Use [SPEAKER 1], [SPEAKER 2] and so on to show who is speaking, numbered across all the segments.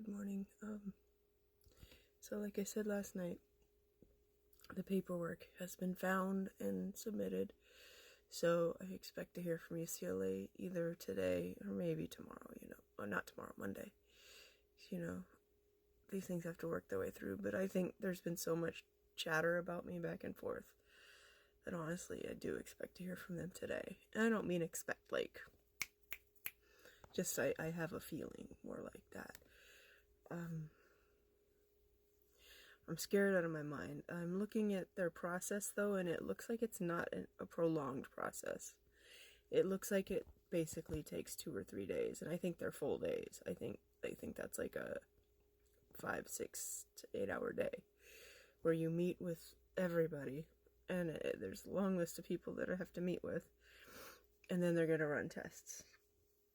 [SPEAKER 1] Good morning. So like I said last night, the paperwork has been found and submitted. So I expect to hear from UCLA either today or maybe tomorrow, or not tomorrow, Monday. These things have to work their way through, but I think there's been so much chatter about me back and forth that honestly I do expect to hear from them today. And I don't mean expect, just I have a feeling more like that. I'm scared out of my mind. I'm looking at their process though, and it looks like it's not a prolonged process. It looks like it basically takes 2 or 3 days, and I think they're full days. I think that's like a 5, 6 to 8 hour day where you meet with everybody, and there's a long list of people that I have to meet with, and then they're gonna run tests,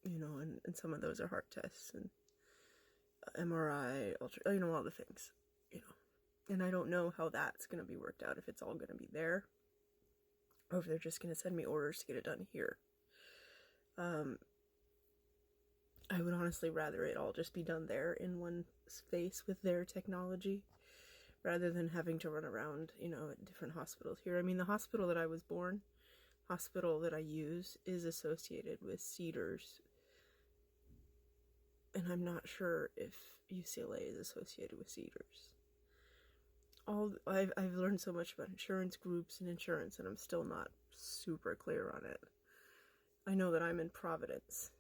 [SPEAKER 1] and some of those are heart tests and MRI, ultra, all the things, And I don't know how that's going to be worked out, if it's all going to be there, or if they're just going to send me orders to get it done here. I would honestly rather it all just be done there in one space with their technology, rather than having to run around, at different hospitals here. I mean, the hospital that I was born, hospital that I use, is associated with Cedars, and I'm not sure if UCLA is associated with Cedars. I've learned so much about insurance groups and insurance, and I'm still not super clear on it. I know that I'm in Providence,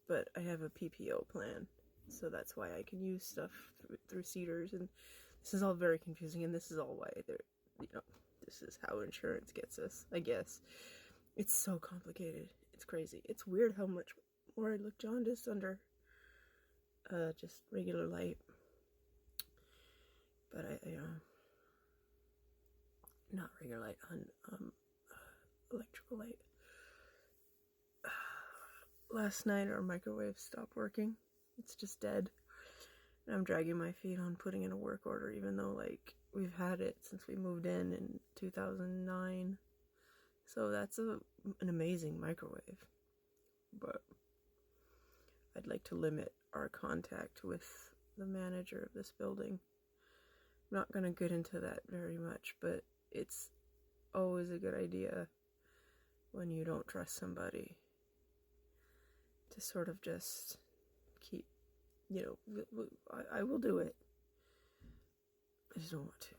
[SPEAKER 1] but I have a PPO plan, so that's why I can use stuff through Cedars, and this is all very confusing, and this is all why this is how insurance gets us, I guess. It's so complicated. It's crazy. It's weird how much more I look jaundiced under just regular light. But not regular light, electrical light. Last night our microwave stopped working. It's just dead. And I'm dragging my feet on putting in a work order, even though we've had it since we moved in 2009. So that's an amazing microwave. But I'd like to limit our contact with the manager of this building. I'm not going to get into that very much, but it's always a good idea when you don't trust somebody to sort of just keep, I will do it. I just don't want to.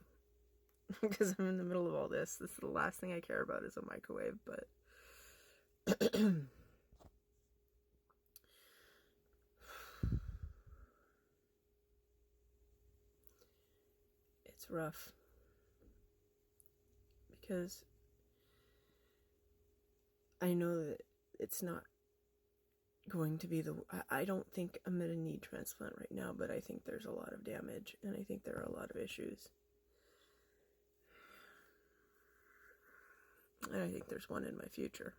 [SPEAKER 1] Because I'm in the middle of all this. This is the last thing I care about is a microwave, but it's rough, because I know that it's not going to be I don't think I'm going to need transplant right now, but I think there's a lot of damage, and I think there are a lot of issues. And I think there's one in my future.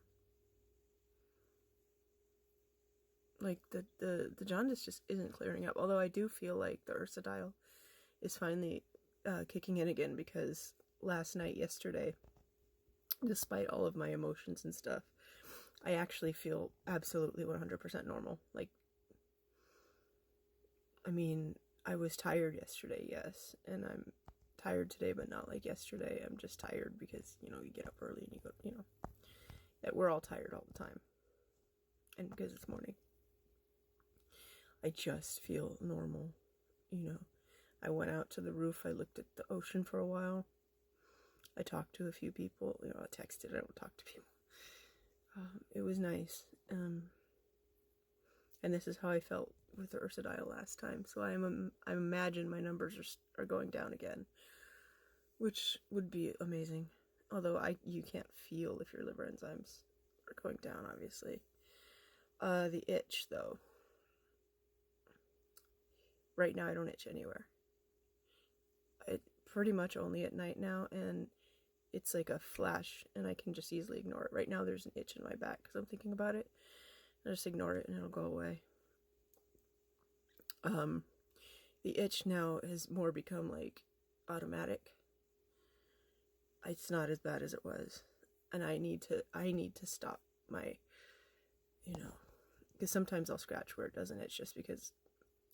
[SPEAKER 1] The jaundice just isn't clearing up, although I do feel like the ursodiol is finally kicking in again, because yesterday, despite all of my emotions and stuff, I actually feel absolutely 100% normal. I was tired yesterday, yes, and I'm tired today, but not like yesterday. I'm just tired because, you get up early and you go, we're all tired all the time. And because it's morning. I just feel normal, I went out to the roof, I looked at the ocean for a while. I talked to a few people, I texted, I don't talk to people. It was nice. And this is how I felt with the ursodiol last time. So I imagine my numbers are going down again, which would be amazing. Although you can't feel if your liver enzymes are going down, obviously. The itch, though. Right now I don't itch anywhere. I pretty much only at night now, and it's like a flash, and I can just easily ignore it. Right now there's an itch in my back because I'm thinking about it. I just ignore it and it'll go away. The itch now has more become automatic. It's not as bad as it was, and I need to stop my, because sometimes I'll scratch where it doesn't itch just because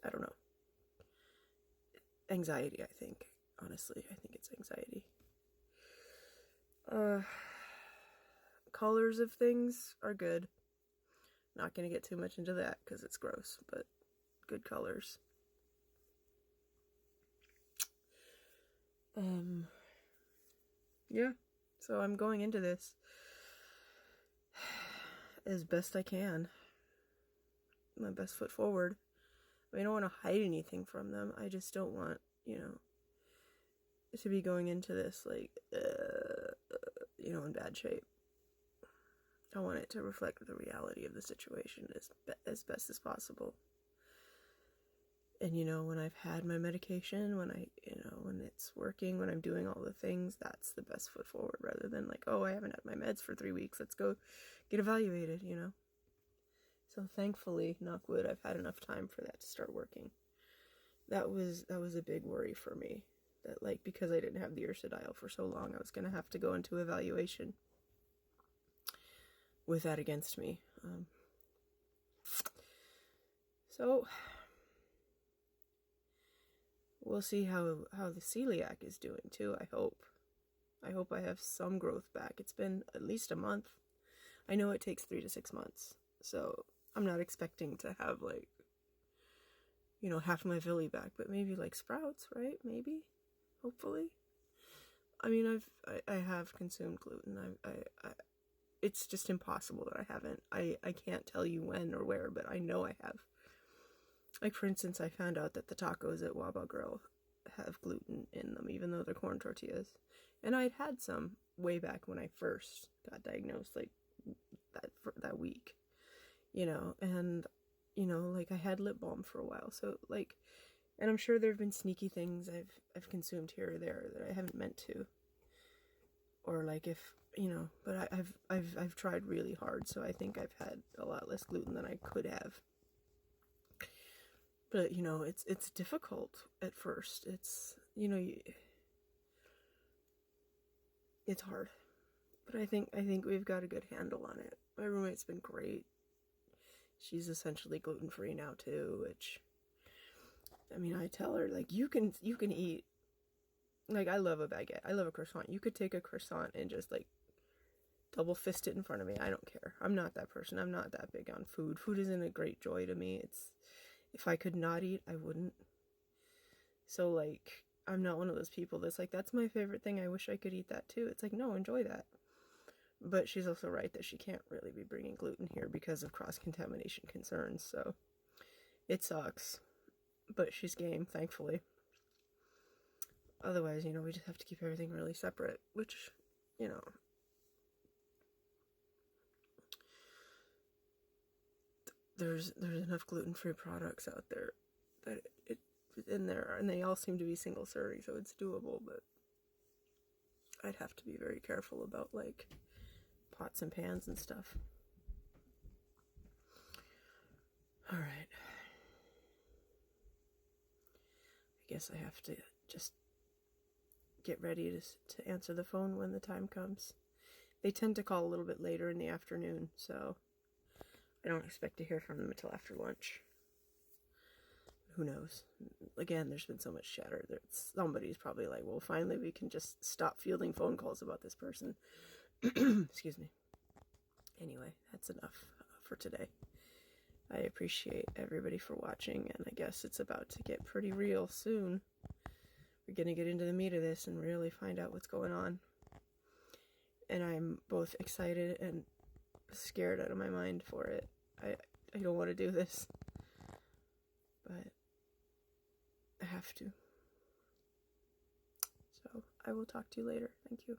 [SPEAKER 1] I don't know. Anxiety, I think. Honestly, I think it's anxiety. Colors of things are good. Not gonna get too much into that because it's gross, but good colors. Yeah. So I'm going into this as best I can. My best foot forward. I don't want to hide anything from them. I just don't want, to be going into this like, in bad shape. I want it to reflect the reality of the situation as best as possible. And, when I've had my medication, when when it's working, when I'm doing all the things, that's the best foot forward, rather than like, oh, I haven't had my meds for 3 weeks. Let's go get evaluated, So thankfully, knock wood, I've had enough time for that to start working. That was a big worry for me. That, like, because I didn't have the Ursodiol for so long, I was going to have to go into evaluation with that against me. So we'll see how the celiac is doing too. I hope I have some growth back. It's been at least a month. I know it takes 3 to 6 months, so I'm not expecting to have like, half my villi back, but maybe like sprouts, right? Maybe, hopefully. I mean, I have consumed gluten. I it's just impossible that I haven't. I can't tell you when or where, but I know I have. Like, for instance, I found out that the tacos at Waba Grill have gluten in them, even though they're corn tortillas. And I'd had some way back when I first got diagnosed, like that week, and, like I had lip balm for a while. So, like, and I'm sure there have been sneaky things I've consumed here or there that I haven't meant to. Or like if, but I've tried really hard, so I think I've had a lot less gluten than I could have. But, it's difficult at first. It's, it's hard. But I think we've got a good handle on it. My roommate's been great. She's essentially gluten-free now too, which, I mean, I tell her, like, you can eat, like, I love a baguette. I love a croissant. You could take a croissant and just, like, double fist it in front of me. I don't care. I'm not that person. I'm not that big on food. Food isn't a great joy to me. If I could not eat, I wouldn't. So, like, I'm not one of those people that's like, that's my favorite thing. I wish I could eat that too. It's like, no, enjoy that. But she's also right that she can't really be bringing gluten here because of cross-contamination concerns. So, it sucks. But she's game, thankfully. Otherwise, we just have to keep everything really separate, which, there's enough gluten-free products out there that in there, and they all seem to be single serving, so it's doable, but I'd have to be very careful about, like, pots and pans and stuff. Alright. I guess I have to just get ready to answer the phone when the time comes. They tend to call a little bit later in the afternoon, so I don't expect to hear from them until after lunch. Who knows? Again, there's been so much chatter that somebody's probably like, well, finally we can just stop fielding phone calls about this person. Excuse me. Anyway, that's enough for today. I appreciate everybody for watching, and I guess it's about to get pretty real soon. We're going to get into the meat of this and really find out what's going on. And I'm both excited and scared out of my mind for it. I don't want to do this, but I have to. So I will talk to you later. Thank you.